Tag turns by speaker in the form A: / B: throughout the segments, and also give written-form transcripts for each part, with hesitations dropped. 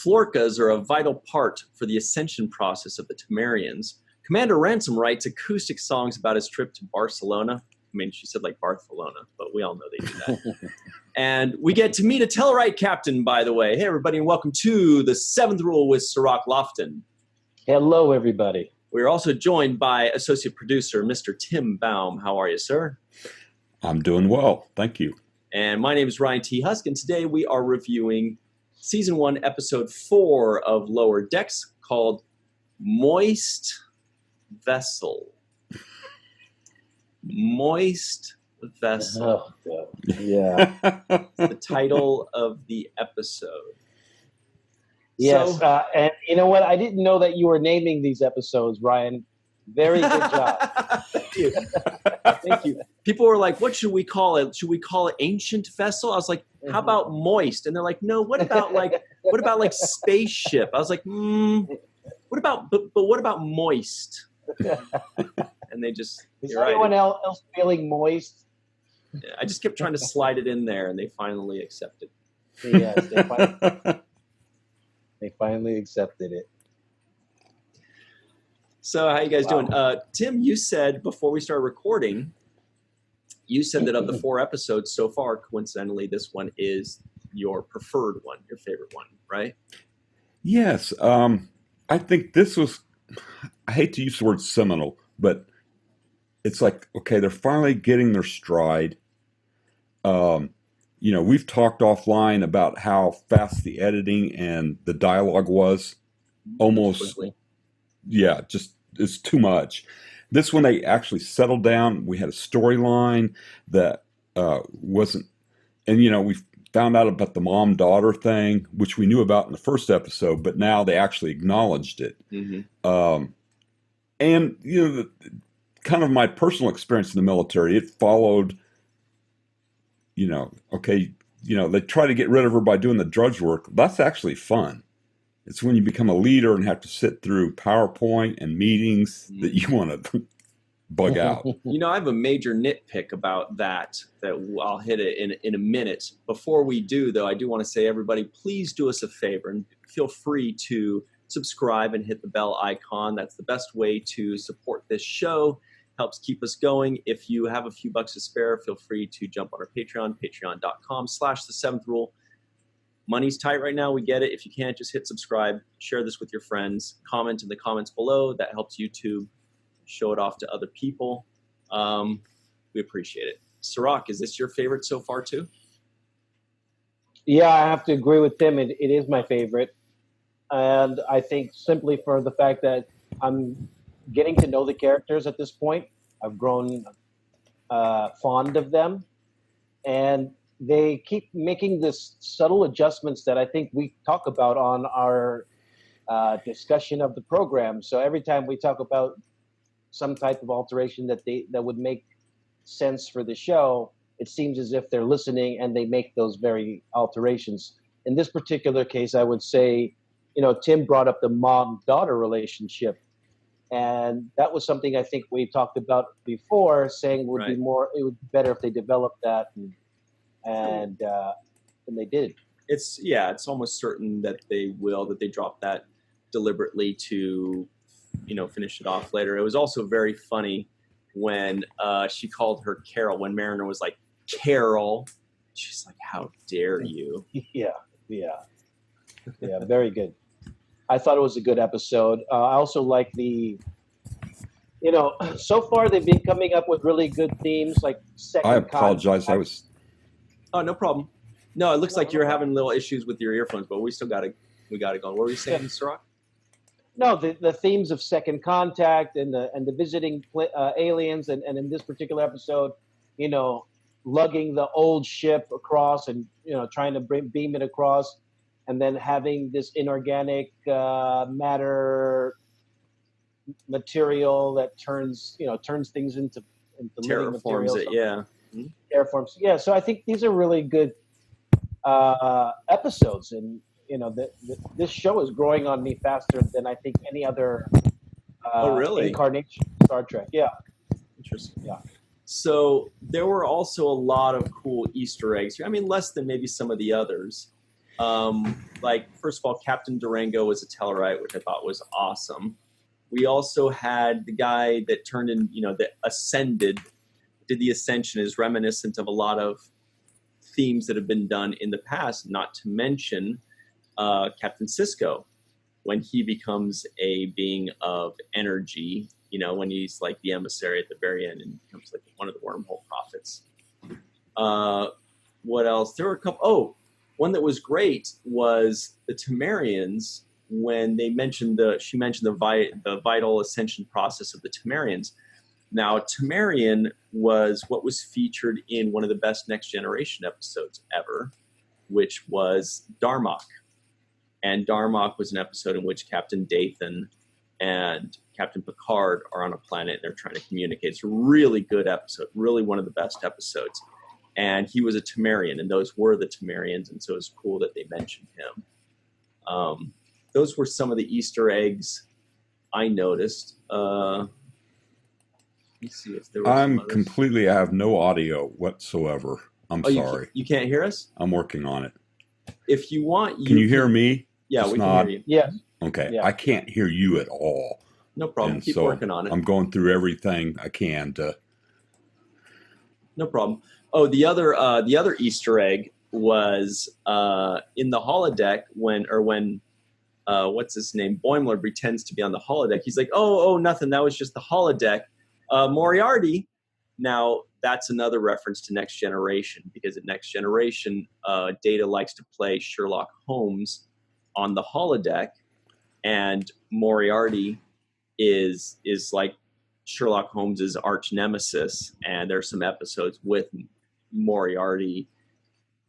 A: Florcas are a vital part for the ascension process of the Temerians. Commander Ransom writes acoustic songs about his trip to Barcelona. I mean, she said like Barcelona, but we all know they do that. And we get to meet a Telluride captain, by the way. Hey, everybody, and welcome to the Seventh Rule with Cirroc Lofton.
B: Hello, everybody.
A: We're also joined by associate producer, Mr. Tim Baum. How are you, sir?
C: I'm doing well. Thank you.
A: And my name is Ryan T. Husk, and today we are reviewing Season 1, Episode 4 of Lower Decks called Moist Vessel. Moist Vessel.
B: Oh, yeah.
A: The title of the episode.
B: Yes, and you know what? I didn't know that you were naming these episodes, Ryan. Very good job.
A: Thank you. Thank you. People were like, what should we call it? Should we call it Ancient Vessel? I was like, how about Moist? And they're like, no, what about like Spaceship? I was like, what about Moist? And they just...
B: Is anyone else feeling moist?
A: Yeah, I just kept trying to slide it in there, and they finally accepted.
B: Yes, they finally accepted it.
A: So how you guys doing? Tim, you said before we started recording, you said that of the 4 episodes so far, coincidentally, this one is your preferred one, your favorite one, right?
C: Yes. I think this was, I hate to use the word seminal, but it's like, okay, they're finally getting their stride. We've talked offline about how fast the editing and the dialogue was. Almost, just it's too much. This one, they actually settled down. We had a storyline that wasn't, and we found out about the mom-daughter thing, which we knew about in the first episode, but now they actually acknowledged it. Mm-hmm. And kind of my personal experience in the military, it followed. They try to get rid of her by doing the drudge work. That's actually fun. It's when you become a leader and have to sit through PowerPoint and meetings that you want to bug out.
A: I have a major nitpick about that I'll hit it in a minute. Before we do, though, I do want to say, everybody, please do us a favor and feel free to subscribe and hit the bell icon. That's the best way to support this show. Helps keep us going. If you have a few bucks to spare, feel free to jump on our Patreon, patreon.com/the7th-rule. Money's tight right now. We get it. If you can't, just hit subscribe. Share this with your friends. Comment in the comments below. That helps YouTube show it off to other people. We appreciate it. Cirroc, is this your favorite so far too?
B: Yeah, I have to agree with Tim. It is my favorite. And I think simply for the fact that I'm getting to know the characters at this point. I've grown fond of them. And they keep making this subtle adjustments that I think we talk about on our discussion of the program. So every time we talk about some type of alteration that would make sense for the show, it seems as if they're listening and they make those very alterations. In this particular case, I would say, Tim brought up the mom-daughter relationship. And that was something I think we talked about before, saying it would be better if they developed that, and they did.
A: It's almost certain that they drop that deliberately to, finish it off later. It was also very funny when she called her Carol, when Mariner was like, Carol. She's like, how dare you?
B: Yeah, very good. I thought it was a good episode. I also like so far they've been coming up with really good themes, like second.
C: I apologize.
B: Contact.
A: Oh, no problem. No, it looks like you're having little issues with your earphones, but we got to go. What were you saying, Cirroc?
B: No, the themes of second contact and the visiting aliens, and in this particular episode, lugging the old ship across and trying to beam it across. And then having this inorganic matter material that turns things into living material. Terraforms. Yeah. So I think these are really good episodes, and this show is growing on me faster than I think any other incarnation of Star Trek. Yeah.
A: Interesting.
B: Yeah.
A: So there were also a lot of cool Easter eggs here. I mean, less than maybe some of the others. Like, first of all, Captain Durango was a Telluride, which I thought was awesome. We also had the guy that turned in, that did the Ascension, is reminiscent of a lot of themes that have been done in the past, not to mention Captain Sisko, when he becomes a being of energy, when he's like the emissary at the very end and becomes like one of the wormhole prophets. What else? There were a couple. Oh, one that was great was the Temerians, when she mentioned the vital ascension process of the Temerians. Now, Temerian was what was featured in one of the best Next Generation episodes ever, which was Darmok. And Darmok was an episode in which Captain Dathan and Captain Picard are on a planet and they're trying to communicate. It's a really good episode, really one of the best episodes. And he was a Temerian, and those were the Temerians, and so it was cool that they mentioned him. Those were some of the Easter eggs I noticed. Let me see if there was
C: I have no audio whatsoever. I'm sorry.
A: You can't hear us?
C: I'm working on it.
A: If you want,
C: can you hear me?
A: Yeah, we can hear you.
B: Yes.
C: Okay.
B: Yeah.
C: I can't hear you at all.
A: No problem.
C: And
A: Keep
C: so
A: working on it.
C: I'm going through everything I can to.
A: No problem. Oh, the other Easter egg was in the holodeck when what's his name, Boimler pretends to be on the holodeck. He's like, oh, nothing. That was just the holodeck. Moriarty. Now that's another reference to Next Generation, because at Next Generation, Data likes to play Sherlock Holmes on the holodeck, and Moriarty is like Sherlock Holmes's arch nemesis, and there's some episodes with Moriarty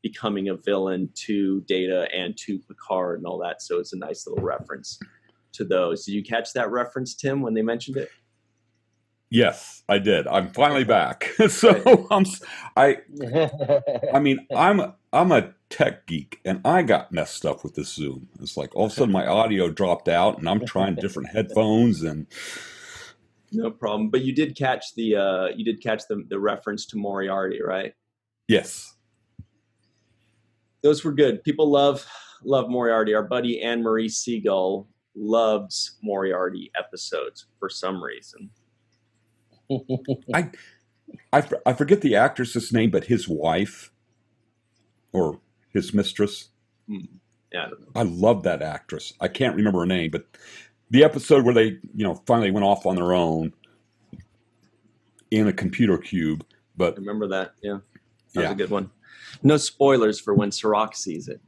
A: becoming a villain to Data and to Picard and all that. So it's a nice little reference to those. Did you catch that reference, Tim, when they mentioned it?
C: Yes, I did. I'm finally back. So I mean, I'm a tech geek, and I got messed up with this Zoom. It's like all of a sudden my audio dropped out, and I'm trying different headphones and.
A: No problem. But you did catch the reference to Moriarty, right?
C: Yes.
A: Those were good. People love Moriarty. Our buddy Marie Segal loves Moriarty episodes for some reason.
C: I forget the actress's name, but his wife or his mistress.
A: Yeah, I don't know.
C: I love that actress. I can't remember her name, but the episode where they, finally went off on their own in a computer cube. But
A: I remember that. Yeah, that was a good one. No spoilers for when Cirroc sees it.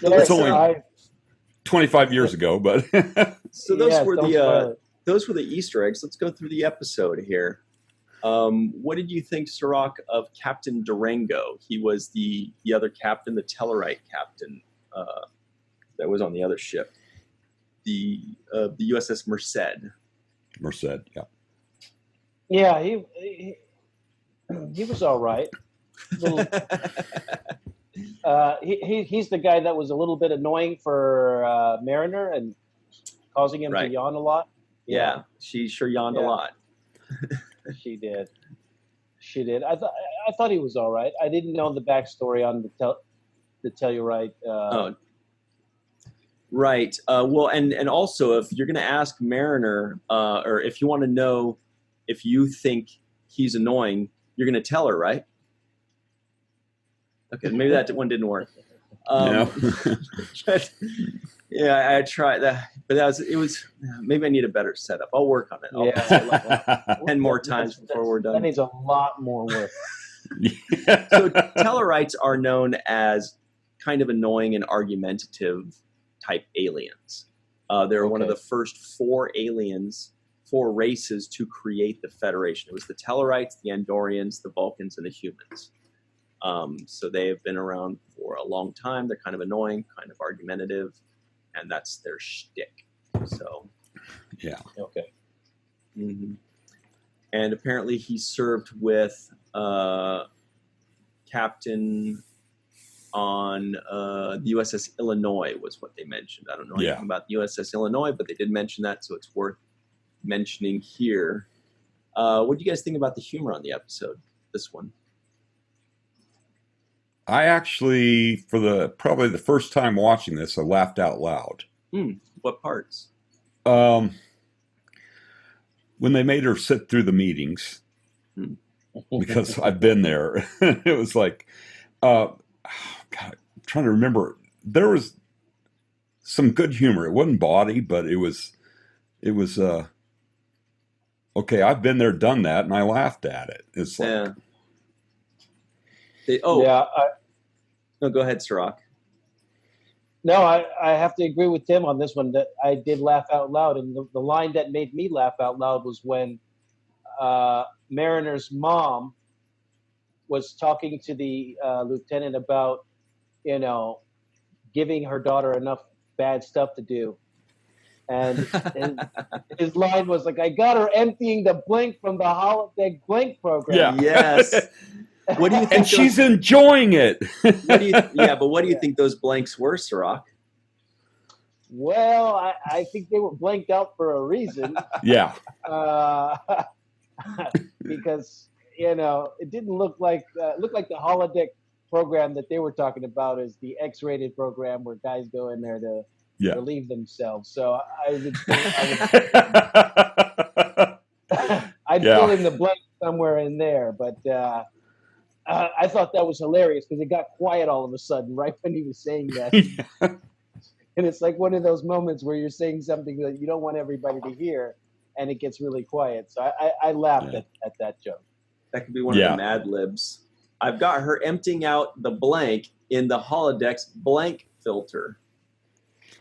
C: It's only 25 years ago, but
A: so those were the Easter eggs. Let's go through the episode here. What did you think, Cirroc, of Captain Durango? He was the other captain, the Telluride captain that was on the other ship, the USS Merced.
C: Merced, yeah.
B: Yeah, he was all right. He's the guy that was a little bit annoying for Mariner and causing him to yawn a lot.
A: Yeah, she sure yawned a lot.
B: She did. I thought he was all right. I didn't know the backstory on the Telluride.
A: Right. Well, and also, if you're going to ask Mariner, or if you want to know if you think he's annoying, you're going to tell her, right? Okay, maybe that one didn't work.
C: No.
A: Yeah, I tried that, but it was. Maybe I need a better setup. I'll work on it. I'll say it like 10 more times before we're done.
B: That needs a lot more work.
A: So Tellurites are known as kind of annoying and argumentative type aliens. They're one of the first four races to create the Federation. It was the Tellurites, the Andorians, the Vulcans, and the humans. So they have been around for a long time. They're kind of annoying, kind of argumentative, and that's their shtick. So,
C: yeah.
B: Okay.
A: Mm-hmm. And apparently he served with Captain on the USS Illinois was what they mentioned. I don't know anything about the USS Illinois, but they did mention that, so it's worth mentioning here. What do you guys think about the humor on the episode, this one?
C: I actually, for probably the first time watching this, I laughed out loud.
A: What parts?
C: When they made her sit through the meetings, because I've been there. It was like, God, I'm trying to remember. There was some good humor. It wasn't bawdy, but it was okay. I've been there, done that, and I laughed at it. It's like,
B: yeah.
A: No, go ahead, Cirroc.
B: No, I have to agree with Tim on this one. That I did laugh out loud, and the line that made me laugh out loud was when Mariner's mom was talking to the lieutenant about, giving her daughter enough bad stuff to do. And his line was like, I got her emptying the blank from the holodeck blank program.
C: Yeah.
A: Yes. What do you think?
C: And she's enjoying it.
A: But what do you think those blanks were, Cirroc?
B: Well, I think they were blanked out for a reason.
C: Yeah.
B: Because, it didn't look like the holodeck program that they were talking about is the X-rated program where guys go in there to relieve themselves. So I'd fill in the blank somewhere in there, but I thought that was hilarious because it got quiet all of a sudden right when he was saying that. And it's like one of those moments where you're saying something that you don't want everybody to hear, and it gets really quiet. So I laughed at that joke.
A: That could be one of the Mad Libs. I've got her emptying out the blank in the holodeck's blank filter.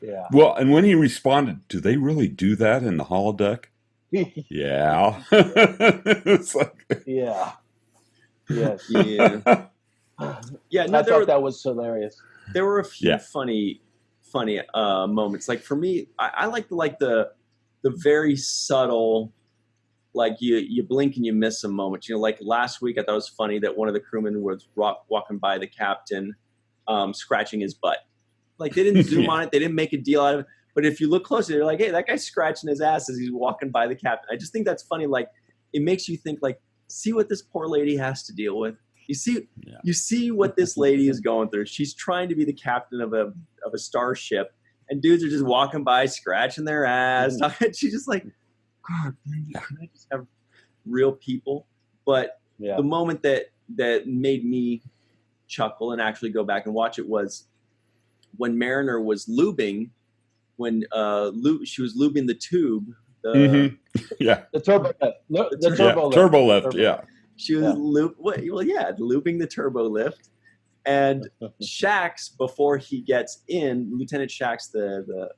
B: Yeah.
C: Well, and when he responded, do they really do that in the holodeck? Yeah. It's like,
B: yeah. Yes.
A: Yeah. Yeah. No,
B: I thought that was hilarious.
A: There were a few funny moments. Like for me, I like the very subtle, like you blink and you miss some moments. Like last week, I thought it was funny that one of the crewmen was walking by the captain, scratching his butt. Like they didn't zoom on it, they didn't make a deal out of it. But if you look closer, they're like, "Hey, that guy's scratching his ass as he's walking by the captain." I just think that's funny. Like it makes you think, like, see what this poor lady has to deal with. You see what this lady is going through. She's trying to be the captain of a starship, and dudes are just walking by, scratching their ass. She's just like, God, can I just have real people? But the moment that made me chuckle and actually go back and watch it was when Mariner was lubing, when she was lubing the tube.
B: The turbo lift.
C: Turbo lift. Yeah.
A: She was looping the turbo lift, and Shax, before he gets in, Lieutenant Shax, the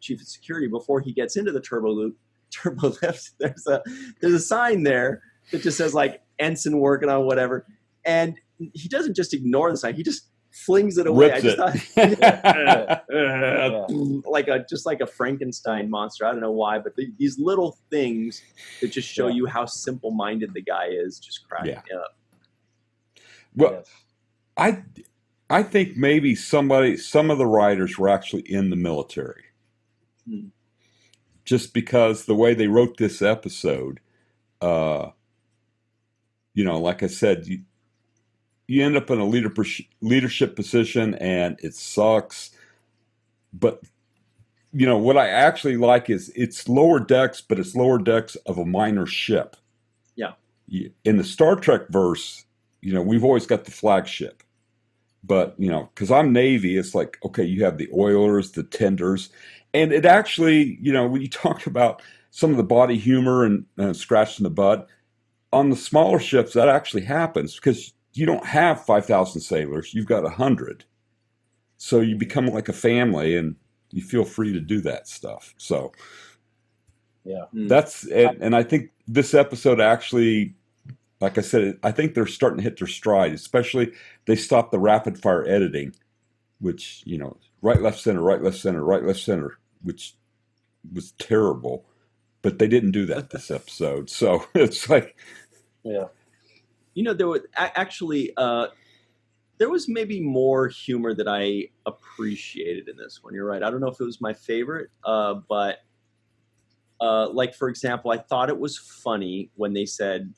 A: chief of security, before he gets into the turbo lift, there's a sign there that just says like ensign working on whatever, and he doesn't just ignore the sign; he just flings it away.
C: Rips
A: just like a Frankenstein monster. I don't know why, but these little things that just show you how simple-minded the guy is just crack me up.
C: Well, I think maybe some of the writers were actually in the military. Just because the way they wrote this episode, like I said, you end up in a leadership position and it sucks. But, what I actually like is it's lower decks, but it's lower decks of a minor ship.
A: Yeah.
C: In the Star Trek verse, we've always got the flagship. But, because I'm Navy, it's like, okay, you have the oilers, the tenders. And it actually, when you talk about some of the body humor and scratching the butt, on the smaller ships, that actually happens because you don't have 5,000 sailors. You've got 100. So you become like a family and you feel free to do that stuff. So that's it. And I think this episode actually, like I said, I think they're starting to hit their stride, especially they stopped the rapid fire editing, which, right, left, center, right, left, center, right, left, center, which was terrible. But they didn't do that this episode. So it's like,
A: there was actually there was maybe more humor that I appreciated in this one. You're right. I don't know if it was my favorite, but like for example, I thought it was funny when they said,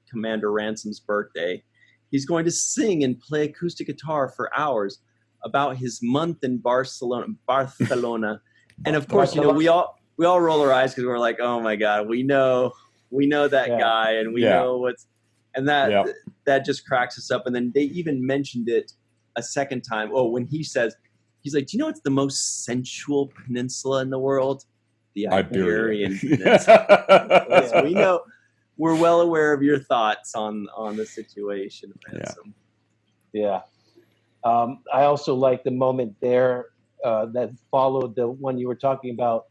A: Commander Ransom's birthday, He's going to sing and play acoustic guitar for hours about his month in Barcelona. And of course, you know, we all roll our eyes because we're like, oh my God, we know that guy, and we know what's, and that just cracks us up. And then they even mentioned it a second time. Oh, when he says, he's like, do you know what's the most sensual peninsula in the world? The Iberian Peninsula. So we know, we're well aware of your thoughts on the situation, Ransom.
B: Yeah. I also like the moment there that followed the one you were talking about,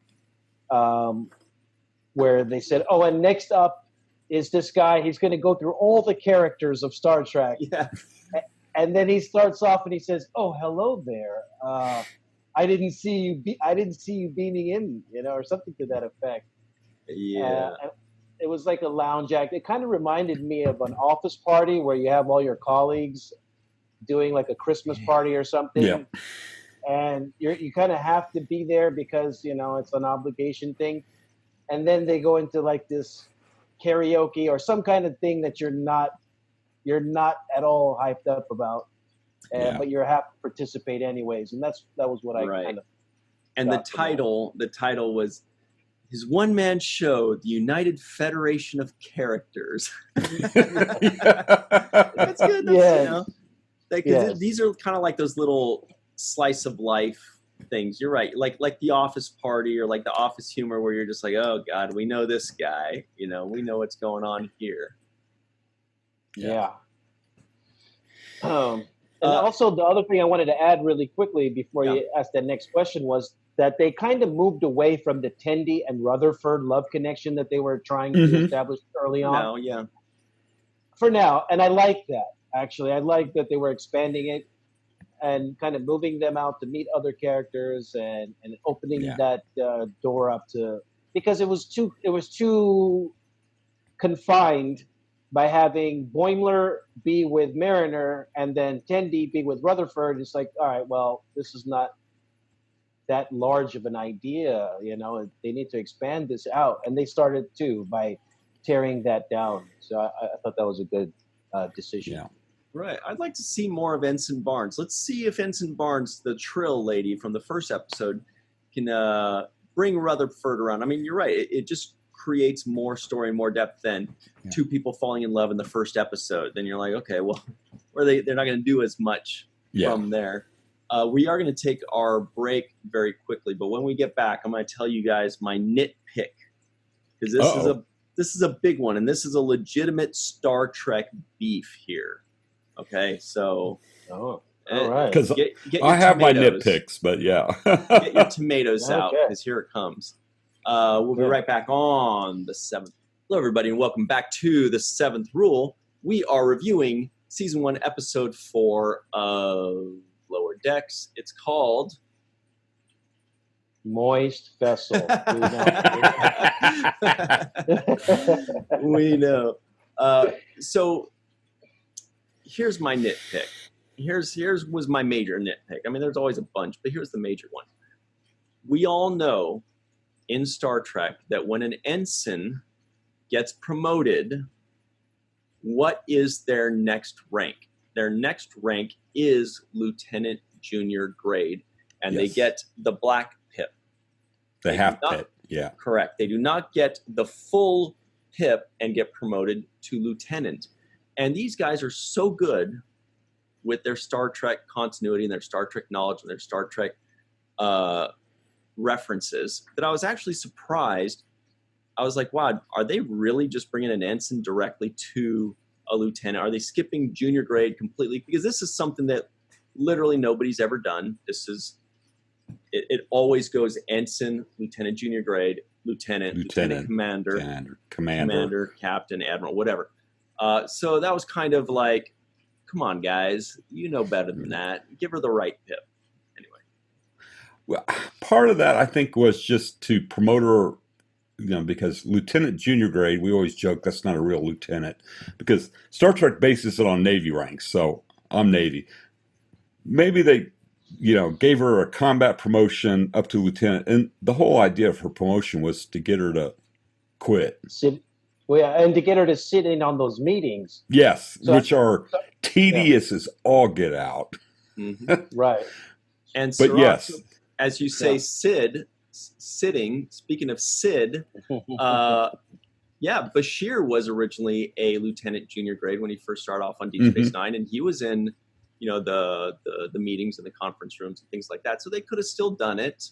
B: where they said, oh, and next up is this guy. He's going to go through all the characters of Star Trek.
A: Yeah.
B: And then he starts off and he says, oh, hello there. I didn't see you beaming in, you know, or something to that effect.
A: Yeah.
B: It was like a lounge act. It kind of reminded me of an office party where you have all your colleagues doing like a Christmas party or something.
C: Yeah.
B: And you kind of have to be there because, you know, it's an obligation thing. And then they go into like this karaoke or some kind of thing that you're not at all hyped up about, but you have to participate anyways. And that was what I kind of.
A: And the title was his one-man show, The United Federation of Characters. That's good. That's, you know, these are kind of like those little slice of life things. You're right. Like the office party or like the office humor where you're just like, oh God, we know this guy. You know, we know what's going on here.
B: Yeah. And also the other thing I wanted to add really quickly before you ask that next question was that they kind of moved away from the Tendi and Rutherford love connection that they were trying to establish early on. For now. And I like that, actually. I like that they were expanding it and kind of moving them out to meet other characters and opening that door up to, because it was too confined by having Boimler be with Mariner and then Tendi be with Rutherford. It's like, all right, well, this is not that large of an idea, you know. They need to expand this out, and they started too by tearing that down. So I thought that was a good decision.
C: Yeah.
A: Right. I'd like to see more of Ensign Barnes. Let's see if Ensign Barnes, the Trill lady from the first episode, can bring Rutherford around. I mean, you're right. It just creates more story and more depth than two people falling in love in the first episode. Then you're like, okay, well, they're not going to do as much from there. We are going to take our break very quickly, but when we get back, I'm going to tell you guys my nitpick, because this is a big one, and this is a legitimate Star Trek beef here. Okay, so
B: all right,
C: because I have my nitpicks, but
A: get your tomatoes out, because here it comes. We'll be right back on the 7th. Hello, everybody, and welcome back to the 7th Rule. We are reviewing Season 1, Episode 4 of Lower Decks. It's called
B: Moist Vessel.
A: We know. So here's my nitpick. Here's was my major nitpick. I mean, there's always a bunch, but here's the major one. We all know in Star Trek that when an ensign gets promoted, what is their next rank? Their next rank is lieutenant junior grade, and they get the black pip.
C: The half pip, yeah.
A: Correct. They do not get the full pip and get promoted to lieutenant. And these guys are so good with their Star Trek continuity and their Star Trek knowledge and their Star Trek references that I was actually surprised. I was like, wow, are they really just bringing an ensign directly to a lieutenant? Are they skipping junior grade completely? Because this is something that literally nobody's ever done. This is, it always goes ensign, lieutenant junior grade, lieutenant commander, captain, admiral, whatever. So that was kind of like, come on, guys, you know better than that. Give her the right pip. Anyway.
C: Well, part of that, I think, was just to promote her, you know, because lieutenant junior grade, we always joke that's not a real lieutenant, because Star Trek bases it on Navy ranks. So I'm Navy. Maybe they, you know, gave her a combat promotion up to lieutenant. And the whole idea of her promotion was to get her to quit.
B: Well, yeah, and to get her to sit in on those meetings.
C: Yes,
B: So-
C: which are tedious as all get out.
B: Right.
A: And
C: But
A: Cirroc,
C: yes,
A: as you say,
B: Yeah.
A: sitting. Speaking of Sid, yeah, Bashir was originally a lieutenant junior grade when he first started off on Deep Space Nine, and he was in, the meetings and the conference rooms and things like that. So they could have still done it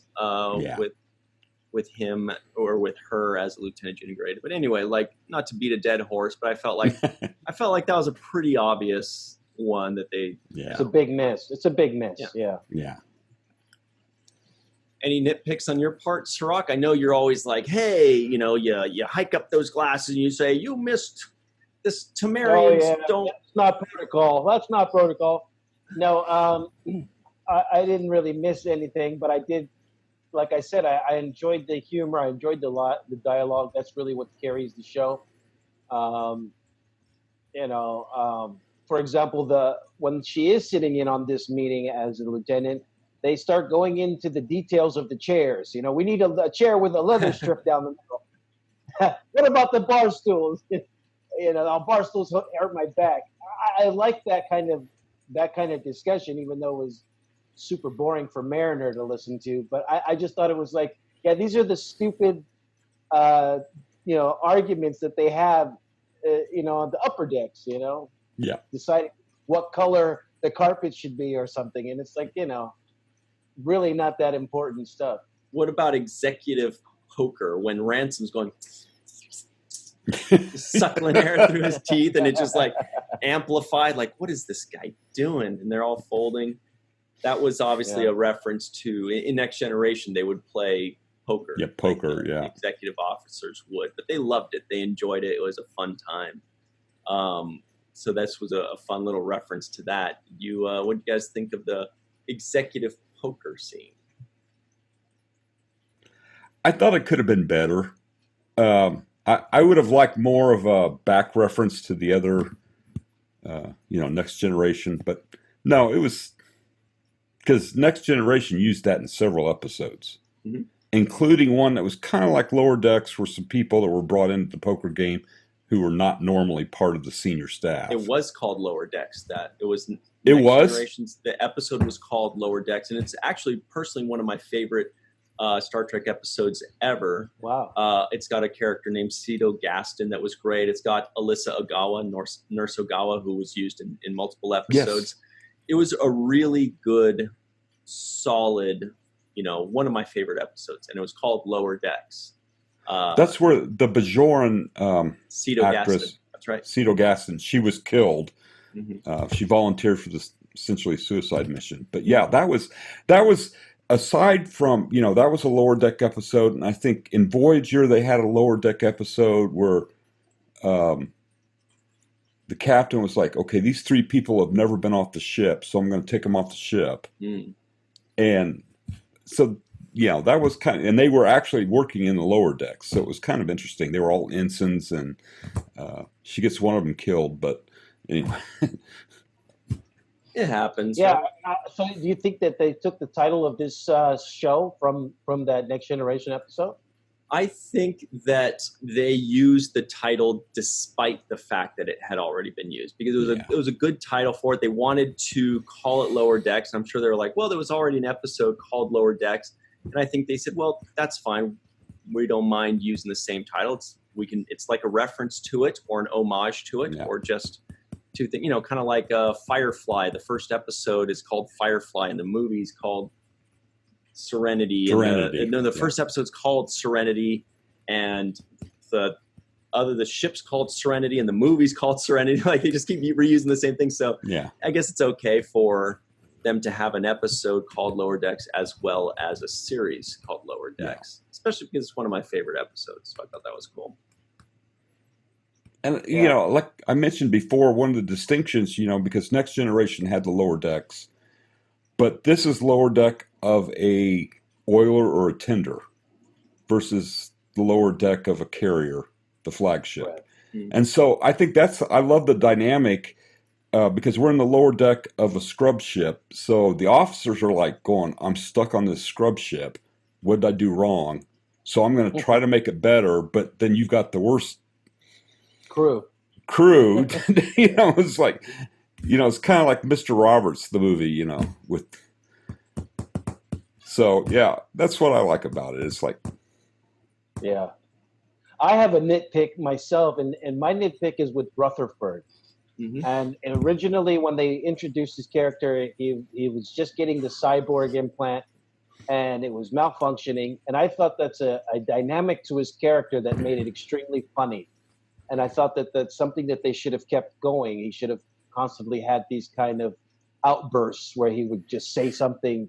A: with him or with her as a lieutenant junior grade. But anyway, like, not to beat a dead horse, but I felt like that was a pretty obvious one that they.
C: Yeah.
B: It's a big miss. It's a big miss. Yeah.
A: Any nitpicks on your part, Cirroc? I know you're always like, hey, you hike up those glasses and you say, you missed this Temerians. Don't.
B: That's not protocol. That's not protocol. No, I didn't really miss anything, but I did. Like I said, I enjoyed the humor. I enjoyed the dialogue. That's really what carries the show. For example, when she is sitting in on this meeting as a lieutenant, they start going into the details of the chairs. We need a chair with a leather strip down the middle. What about the bar stools? Bar stools hurt my back. I like that kind of discussion, even though it was super boring for Mariner to listen to. But I just thought it was like, these are the stupid, arguments that they have, on the upper decks. Deciding what color the carpet should be or something, and it's like, really not that important stuff.
A: What about executive poker when Ransom's going suckling air through his teeth and it just like amplified, like, what is this guy doing? And they're all folding. That was obviously a reference to, in Next Generation, they would play poker.
C: Yeah, poker,
A: like the executive officers would, but they loved it. They enjoyed it. It was a fun time. So this was a fun little reference to that. What do you guys think of the executive poker scene?
C: I thought it could have been better. I would have liked more of a back reference to the other, Next Generation. But no, it was because Next Generation used that in several episodes, including one that was kind of like Lower Decks, where some people that were brought into the poker game who were not normally part of the senior staff.
A: It was called Lower Decks. The episode was called Lower Decks, and it's actually personally one of my favorite Star Trek episodes ever.
B: Wow.
A: It's got a character named Cito Gaston that was great. It's got Alyssa Ogawa, Nurse Ogawa, who was used in multiple episodes. Yes. It was a really good, solid, one of my favorite episodes, and it was called Lower Decks.
C: That's where the Bajoran
A: Cito
C: actress,
A: Gaston. That's right.
C: Cito Gaston, she was killed. She volunteered for this essentially suicide mission. But yeah, that was aside from, that was a Lower Deck episode. And I think in Voyager, they had a Lower Deck episode where the captain was like, okay, these three people have never been off the ship, so I'm going to take them off the ship. And so, that was and they were actually working in the Lower Decks. So it was kind of interesting. They were all ensigns, and she gets one of them killed, but anyway.
A: It happens.
B: Yeah. So do you think that they took the title of this show from that Next Generation episode?
A: I think that they used the title despite the fact that it had already been used, because it was a good title for it. They wanted to call it Lower Decks. I'm sure they were like, well, there was already an episode called Lower Decks. And I think they said, well, that's fine. We don't mind using the same title. It's like a reference to it or an homage to it, or just to think, kind of like Firefly. The first episode is called Firefly, and the movie's called Serenity. The first episode's called Serenity, and the ship's called Serenity, and the movie's called Serenity. Like, they just keep reusing the same thing. So I guess it's okay for them to have an episode called Lower Decks as well as a series called Lower Decks, especially because it's one of my favorite episodes. So I thought that was cool.
C: And, like I mentioned before, one of the distinctions, because Next Generation had the Lower Decks, but this is Lower Deck of a oiler or a tender versus the lower deck of a carrier, the Flagship. Right. And so I think I love the dynamic because we're in the lower deck of a scrub ship. So the officers are like going, I'm stuck on this scrub ship. What did I do wrong? So I'm going to try to make it better. But then you've got the worst
B: Crew.
C: It's like, it's kind of like Mr. Roberts, the movie, with. So yeah, that's what I like about it. It's like,
B: yeah, I have a nitpick myself, and my nitpick is with Rutherford.
A: Mm-hmm.
B: And originally, when they introduced his character, he was just getting the cyborg implant, and it was malfunctioning. And I thought that's a dynamic to his character that made it extremely funny. And I thought that that's something that they should have kept going. He should have constantly had these kind of outbursts where he would just say something,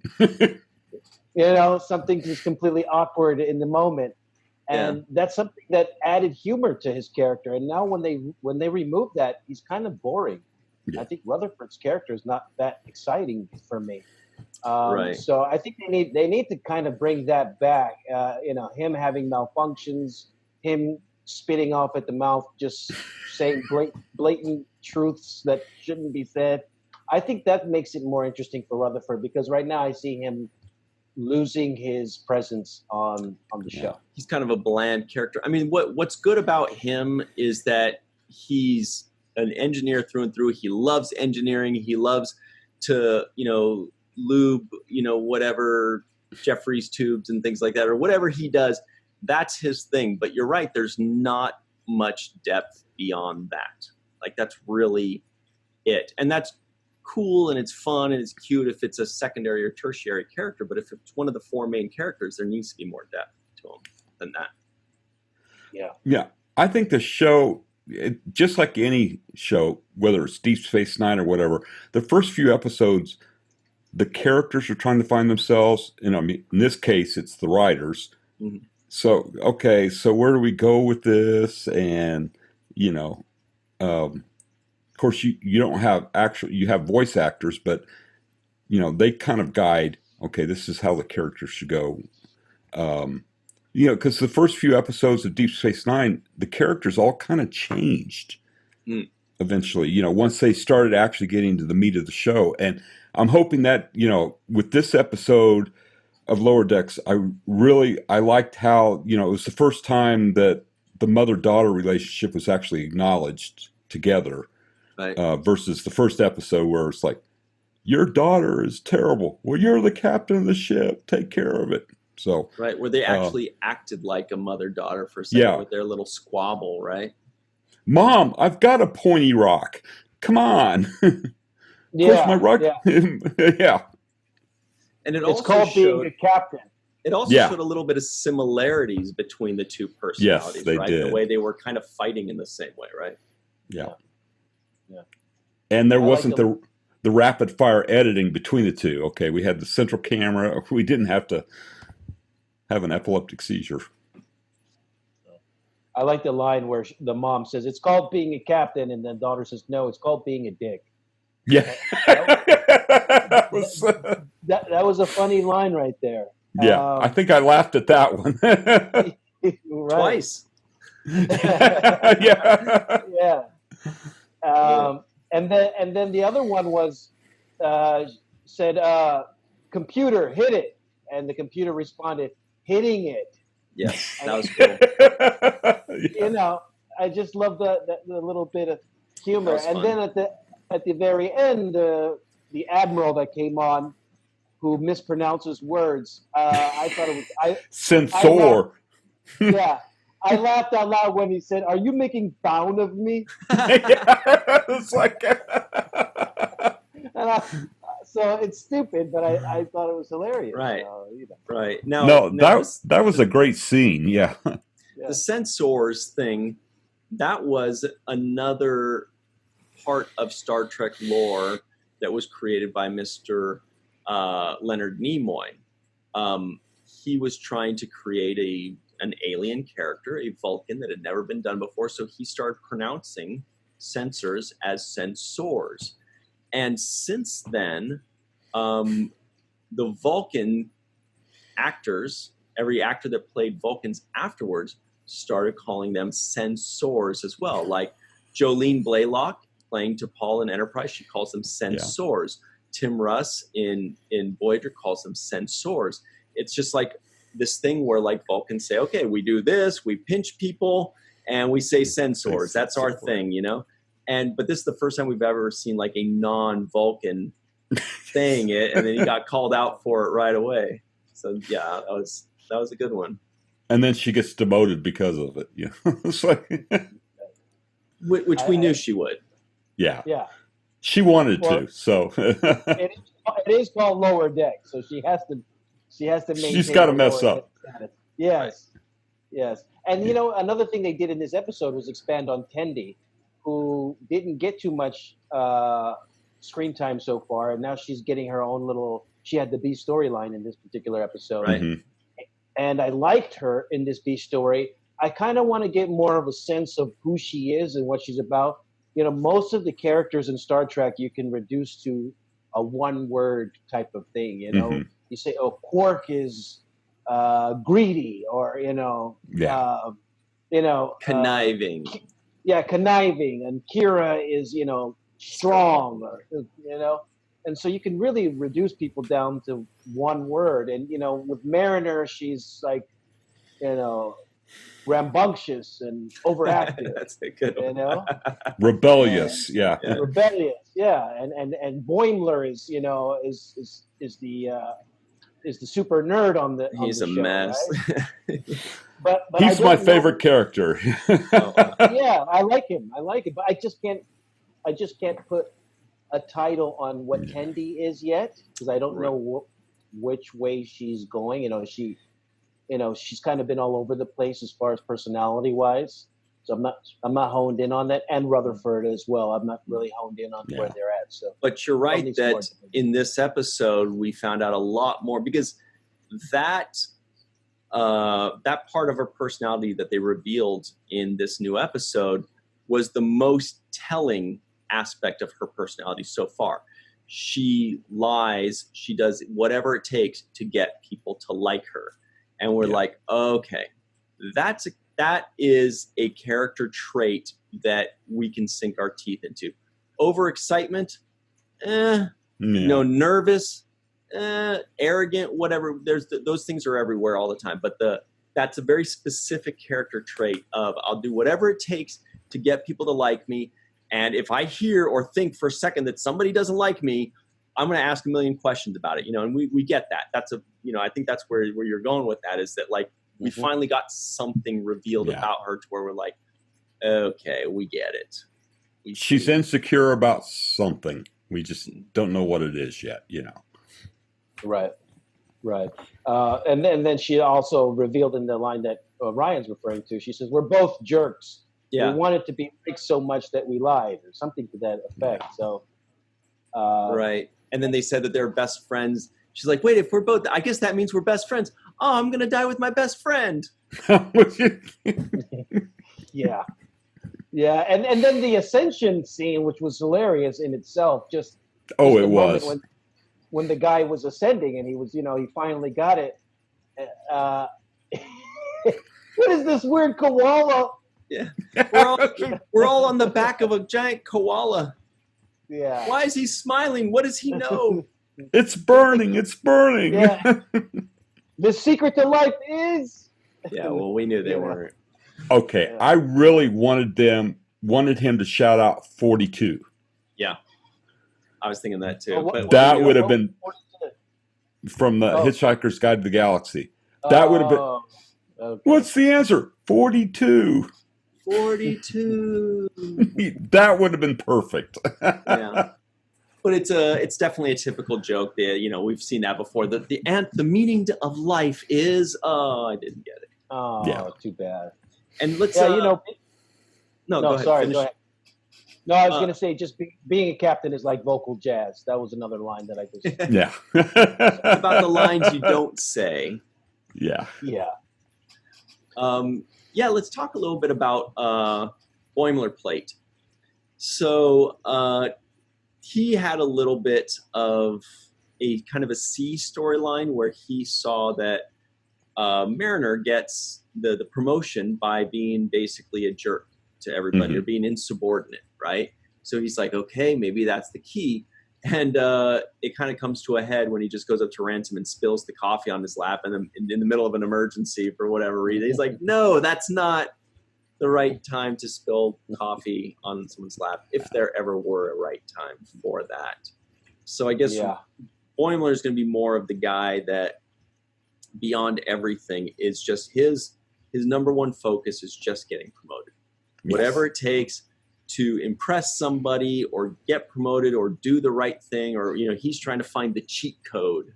B: something just completely awkward in the moment. And that's something that added humor to his character. And now when they remove that, he's kind of boring. Yeah. I think Rutherford's character is not that exciting for me.
A: Right.
B: So I think they need to kind of bring that back. Him having malfunctions, him spitting off at the mouth, just saying blatant truths that shouldn't be said. I think that makes it more interesting for Rutherford, because right now I see him losing his presence on the show.
A: He's kind of a bland character. I mean, what's good about him is that he's an engineer through and through. He loves engineering. He loves to, lube, whatever Jeffrey's tubes and things like that, or whatever he does. That's his thing. But you're right. There's not much depth beyond that. Like, that's really it. And that's cool, and it's fun, and it's cute if it's a secondary or tertiary character. But if it's one of the four main characters, there needs to be more depth to him than that.
C: Yeah. I think the show, just like any show, whether it's Deep Space Nine or whatever, the first few episodes, the characters are trying to find themselves. In this case, it's the writers.
A: Mm-hmm.
C: So, okay, so where do we go with this? And, of course, you don't have you have voice actors, but, they kind of guide, okay, this is how the characters should go. Because the first few episodes of Deep Space Nine, the characters all kind of changed eventually, once they started actually getting to the meat of the show. And I'm hoping that, with this episode of Lower Decks, I liked how, it was the first time that the mother-daughter relationship was actually acknowledged together,
A: right.
C: Versus the first episode where it's like, your daughter is terrible. Well, you're the captain of the ship. Take care of it. So
A: right, where they actually acted like a mother-daughter for a second with their little squabble, right?
C: Mom, I've got a pointy rock. Come on.
B: Yeah,
C: my rock. Yeah.
A: And
B: it's called being a captain.
A: It also showed a little bit of similarities between the two personalities,
C: yes, they
A: right?
C: did.
A: The way they were kind of fighting in the same way, right?
C: Yeah. And there wasn't the rapid fire editing between the two. Okay, we had the central camera. We didn't have to have an epileptic seizure.
B: I like the line where the mom says, "It's called being a captain," and the daughter says, "No, it's called being a dick."
C: Yeah.
B: that was a funny line right there.
C: Yeah, I think I laughed at that one.
A: Twice.
B: Yeah. And then the other one was said, "Computer, hit it," and the computer responded, "Hitting it."
A: Yes, that was cool.
B: I just love the little bit of humor. And then at the very end, the admiral that came on, who mispronounces words, I thought it was
C: Censor.
B: I laughed out loud when he said, "Are you making fun of me?"
C: It's like,
B: so it's stupid, but I thought it was hilarious.
A: Right. Right.
C: No, that was a great scene. Yeah.
A: The censors thing, that was another part of Star Trek lore that was created by Mr. Leonard Nimoy. He was trying to create an alien character, a Vulcan that had never been done before, so he started pronouncing censors as censors. And since then, the Vulcan actors, every actor that played Vulcans afterwards, started calling them censors as well. Like Jolene Blaylock playing T'Pol in Enterprise, she calls them censors. Tim Russ in Voyager calls them censors. It's just like this thing where like Vulcans say, okay, we do this, we pinch people, and we say sensors. That's our thing, you know. But this is the first time we've ever seen like a non-Vulcan saying it, and then he got called out for it right away. So yeah, that was a good one.
C: And then she gets demoted because of it. Yeah, it's like,
A: which we knew she would.
C: Yeah,
B: yeah.
C: She wanted to. So
B: it is called lower deck, so she has to maintain.
C: She's got to mess up.
B: Yes, yes. And you know, another thing they did in this episode was expand on Tendi, who didn't get too much screen time so far, and now she's getting her own little. She had the B storyline in this particular episode,
A: right?
C: Mm-hmm.
B: And I liked her in this B story. I kind of want to get more of a sense of who she is and what she's about. You know, most of the characters in Star Trek you can reduce to a one-word type of thing. You know, you say, "Oh, Quark is greedy," or
A: conniving.
B: Conniving, and Kira is strong, or and so you can really reduce people down to one word. And with Mariner, she's like, rambunctious and overactive.
A: That's a good one.
C: Rebellious, yeah.
B: Rebellious, yeah. And Boimler is the super nerd on the.
A: He's
B: on the
A: a
B: show,
A: mess.
B: Right? but
C: He's my favorite character.
B: Yeah, I like him, but I just can't put a title on what Tendi is yet, because I don't know which way she's going. She's kind of been all over the place as far as personality wise. So I'm not honed in on that, and Rutherford as well. I'm not really honed in on where they're at. So,
A: but you're right that in this episode we found out a lot more, because that part of her personality that they revealed in this new episode was the most telling aspect of her personality so far. She lies. She does whatever it takes to get people to like her. And we're like, okay, that is a character trait that we can sink our teeth into. Overexcitement, nervous, arrogant, whatever. Those things are everywhere all the time. But that's a very specific character trait of I'll do whatever it takes to get people to like me. And if I hear or think for a second that somebody doesn't like me, I'm going to ask a million questions about it, and we get that. That's I think that's where you're going with that, is that like we finally got something revealed about her to where we're like, okay, we get it.
C: She's insecure about something. We just don't know what it is yet,
B: Right. And then she also revealed in the line that Ryan's referring to. She says, "We're both jerks.
A: Yeah.
B: We wanted to be liked so much that we lied," or something to that effect. So.
A: Right. And then they said that they're best friends. She's like, wait, if we're both, I guess that means we're best friends. Oh, I'm going to die with my best friend.
B: Yeah. Yeah. And then the ascension scene, which was hilarious in itself, just
C: it was.
B: When the guy was ascending and he was, he finally got it. What is this weird koala?
A: Yeah. We're all on the back of a giant koala.
B: Yeah.
A: Why is he smiling? What does he know?
C: It's burning.
B: Yeah. The secret to life is.
A: Yeah, well, we knew they weren't.
C: Okay, I really wanted him to shout out 42.
A: Yeah, I was thinking that too.
C: That would have been from the Hitchhiker's Guide to the Galaxy. That would have been. Okay. What's the answer? 42.
A: 42.
C: That would have been perfect.
A: Yeah, but it's definitely a typical joke. We've seen that before. The meaning of life is. Oh, I didn't get it.
B: Oh, too bad.
A: And let's.
B: No,
A: go ahead.
B: Sorry. Go ahead. No, I was going to say just being a captain is like vocal jazz. That was another line that I just.
C: Yeah.
A: About the lines you don't say.
C: Yeah.
B: Yeah.
A: Let's talk a little bit about Boimlerplate. So he had a little bit of a kind of a C storyline where he saw that Mariner gets the promotion by being basically a jerk to everybody or being insubordinate, right? So he's like, okay, maybe that's the key. And it kind of comes to a head when he just goes up to Ransom and spills the coffee on his lap in the middle of an emergency for whatever reason. He's like, no, that's not the right time to spill coffee on someone's lap, if there ever were a right time for that. So I guess Boimler is going to be more of the guy that, beyond everything, is just his number one focus is just getting promoted. Yes. Whatever it takes to impress somebody or get promoted or do the right thing, or, you know, he's trying to find the cheat code,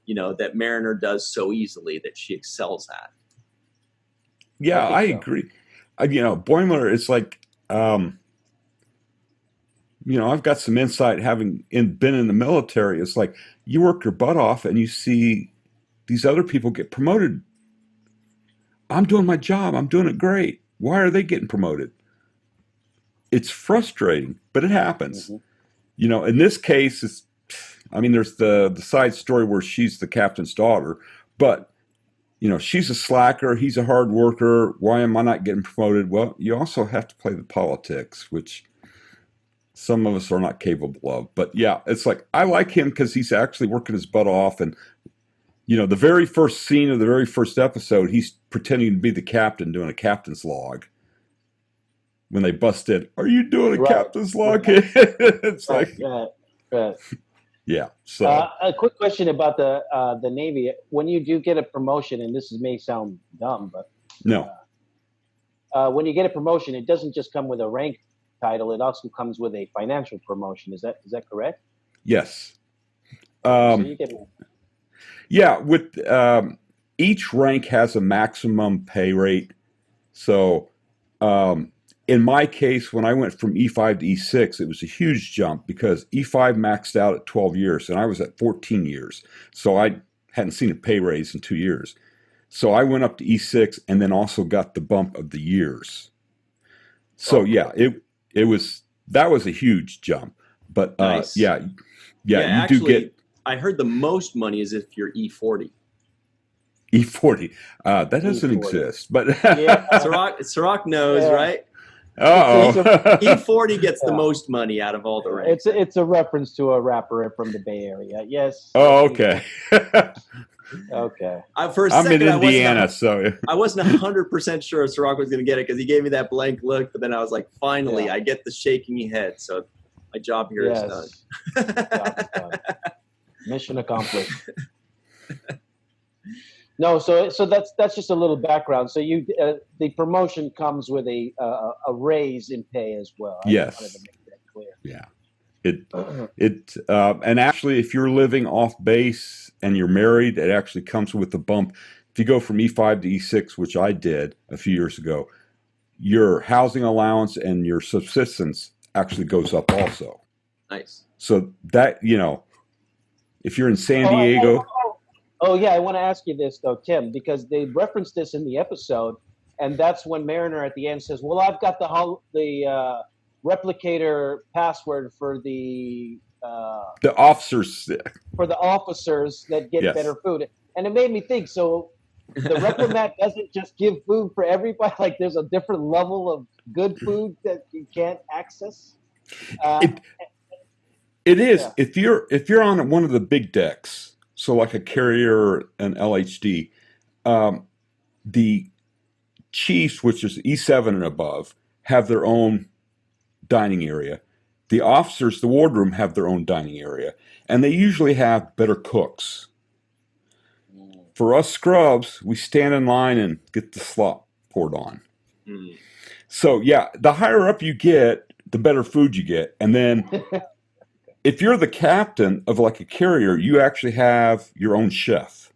A: you know, that Mariner does so easily that she excels at.
C: Yeah, I agree. You know, Boimler is like, you know, I've got some insight having been in the military. It's like you work your butt off and you see these other people get promoted. I'm doing my job. I'm doing it great. Why are they getting promoted? It's frustrating, but it happens. Mm-hmm. You know, in this case, it's, I mean, there's the side story where she's the captain's daughter, but, you know, she's a slacker. He's a hard worker. Why am I not getting promoted? Well, you also have to play the politics, which some of us are not capable of. But yeah, it's like, I like him because he's actually working his butt off. And, you know, the very first scene of the very first episode, he's pretending to be the captain doing a captain's log. When they bust in, are you doing a captain's log? It's like, yeah. So
B: a quick question about the Navy. When you do get a promotion, and this may sound dumb, but
C: no,
B: when you get a promotion, it doesn't just come with a rank title; it also comes with a financial promotion. Is that correct?
C: Yes.
B: So you get.
C: Yeah, with each rank has a maximum pay rate. So. In my case, when I went from E5 to E6, it was a huge jump because E5 maxed out at 12 years and I was at 14 years. So I hadn't seen a pay raise in 2 years. So I went up to E6 and then also got the bump of the years. So yeah, that was a huge jump. But
A: nice.
C: You
A: actually,
C: do get.
A: I heard the most money is if you're E40.
C: E40, that doesn't exist. But
A: Cirroc knows, right?
C: Uh-oh.
A: E40 gets the most money out of all the ranks.
B: It's a reference to a rapper from the Bay Area. Yes.
C: Oh, okay.
B: Okay.
A: For a second,
C: I'm in Indiana, so
A: I wasn't 100% sure if Cirroc was going to get it because he gave me that blank look. But then I was like, finally, I get the shaking head. So my job here is done.
B: Job is done. Mission accomplished. No, so that's just a little background. So you the promotion comes with a raise in pay as well.
C: Yes.
B: I wanted to make that clear.
C: Yeah. And actually, if you're living off base and you're married, it actually comes with a bump. If you go from E5 to E6, which I did a few years ago, your housing allowance and your subsistence actually goes up also.
A: Nice.
C: So that, you know, if you're in San Diego.
B: Oh, yeah, I want to ask you this, though, Tim, because they referenced this in the episode, and that's when Mariner at the end says, well, I've got the replicator password for the
C: officers.
B: For the officers that get better food. And it made me think, so the Replimat doesn't just give food for everybody? Like there's a different level of good food that you can't access?
C: It is. Yeah. If you're on one of the big decks, so like a carrier, an LHD, the chiefs, which is E7 and above, have their own dining area. The officers, the wardroom, have their own dining area. And they usually have better cooks. For us scrubs, we stand in line and get the slop poured on. Mm. So, yeah, the higher up you get, the better food you get. And then if you're the captain of like a carrier, you actually have your own chef.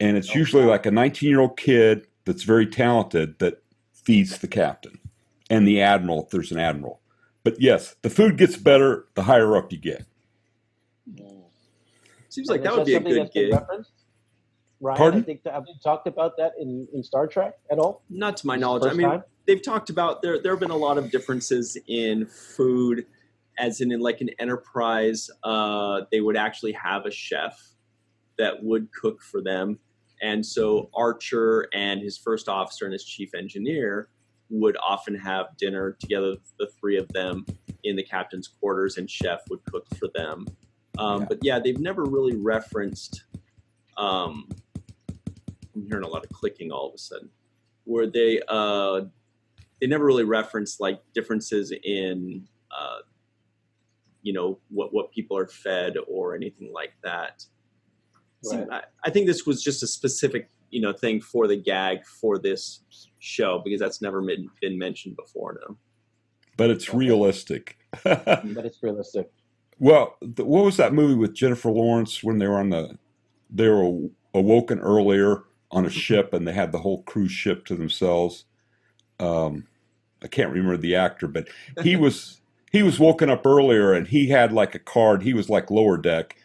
C: And it's usually like a 19-year-old kid that's very talented that feeds the captain and the admiral if there's an admiral. But yes, the food gets better the higher up you get.
A: Seems like that would be a good gig.
B: Ryan,
C: Pardon?
B: I think have you talked about that in Star Trek at all?
A: Not to my knowledge. I mean, they've talked about there have been a lot of differences in food, as in like an Enterprise, they would actually have a chef that would cook for them. And so Archer and his first officer and his chief engineer would often have dinner together, the three of them in the captain's quarters, and chef would cook for them. But yeah, they've never really referenced, I'm hearing a lot of clicking all of a sudden. where they never really referenced like differences in what people are fed or anything like that.
B: Right.
A: I think this was just a specific thing for the gag for this show, because that's never been mentioned before. No,
C: but it's realistic.
B: But it's realistic.
C: Well, what was that movie with Jennifer Lawrence when they were awoken earlier on a ship and they had the whole cruise ship to themselves? I can't remember the actor, but he was woken up earlier and he had like a card. He was like lower deck,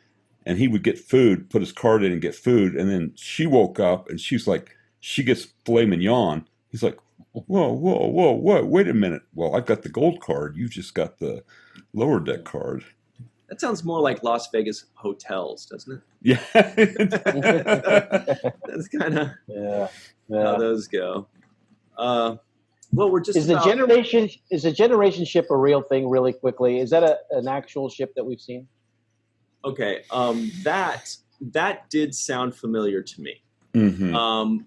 C: and he would get food, put his card in and get food. And then she woke up and she's like, she gets filet mignon. He's like, whoa, wait a minute. Well, I've got the gold card. You just got the lower deck card.
A: That sounds more like Las Vegas hotels, doesn't it?
C: Yeah.
A: That's kind of how those go. Well, we're just
B: is the generation ship a real thing? Really quickly, is that an actual ship that we've seen?
A: Okay, that did sound familiar to me.
C: Mm-hmm.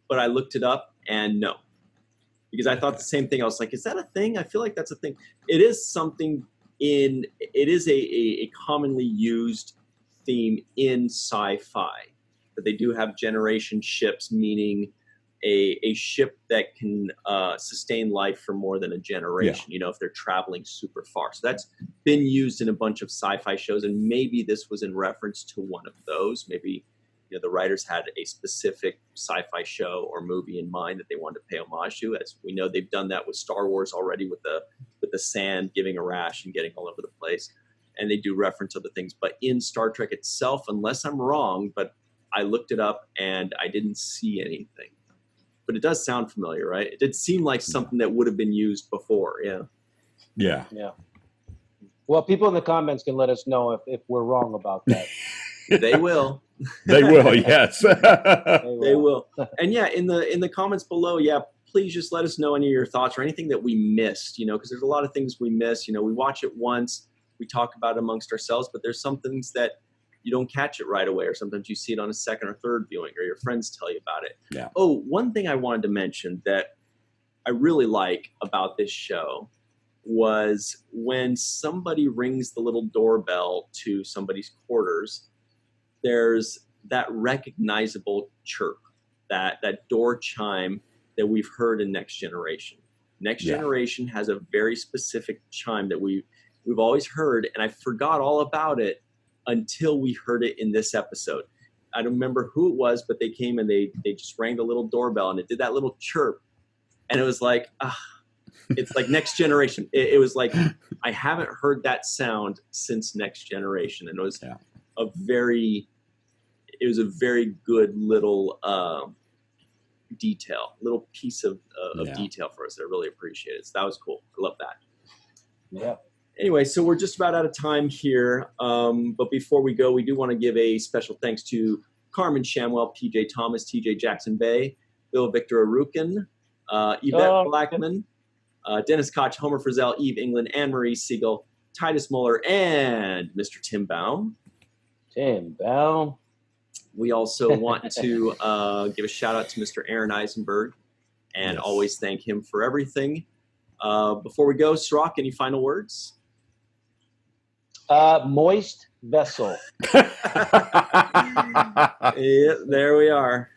A: But I looked it up, and no, because I thought the same thing. I was like, is that a thing? I feel like that's a thing. It is something it is a commonly used theme in sci-fi, that they do have generation ships, meaning a ship that can sustain life for more than a generation, if they're traveling super far. So that's been used in a bunch of sci-fi shows, and maybe this was in reference to one of those. Maybe the writers had a specific sci-fi show or movie in mind that they wanted to pay homage to. As we know, they've done that with Star Wars already, with the sand giving a rash and getting all over the place. And they do reference other things. But in Star Trek itself, unless I'm wrong, but I looked it up and I didn't see anything. But it does sound familiar, right? It did seem like something that would have been used before,
C: Yeah.
B: Well, people in the comments can let us know if we're wrong about that.
A: They will.
C: They will, yes.
A: They will. And in the comments below, please just let us know any of your thoughts or anything that we missed, because there's a lot of things we miss. We watch it once, we talk about it amongst ourselves, but there's some things that you don't catch it right away, or sometimes you see it on a second or third viewing, or your friends tell you about it.
C: Yeah.
A: Oh, one thing I wanted to mention that I really like about this show was when somebody rings the little doorbell to somebody's quarters, there's that recognizable chirp, that door chime that we've heard in Next Generation. Next Generation has a very specific chime that we've always heard, and I forgot all about it until we heard it in this episode. I don't remember who it was, but they came and they just rang the little doorbell and it did that little chirp. And it was like, it's like Next Generation. It was like, I haven't heard that sound since Next Generation. And it was a very good little little piece of detail for us that I really appreciated. So that was cool. I love that.
B: Yeah.
A: Anyway, so we're just about out of time here. But before we go, we do want to give a special thanks to Carmen Shamwell, PJ Tomas, TJ Jackson-Bey, Bill Victor Arucan, Yvette Blackmon, Dennis Koch, Homer Frizzell, Eve England, and Marie Segal, Titus Mohler, and Mr. Tim Baum.
B: Tim Baum.
A: We also want to give a shout out to Mr. Aaron Eisenberg and always thank him for everything. Before we go, Cirroc, any final words?
B: Moist vessel.
A: There we are.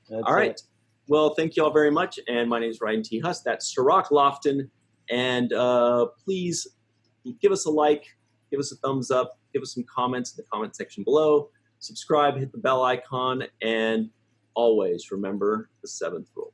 B: That's
A: all right.
B: it.
A: Well, thank you all very much. And my name is Ryan T. Husk. That's Cirroc Lofton. And please give us a like, give us a thumbs up, give us some comments in the comment section below. Subscribe, hit the bell icon, and always remember the 7th rule.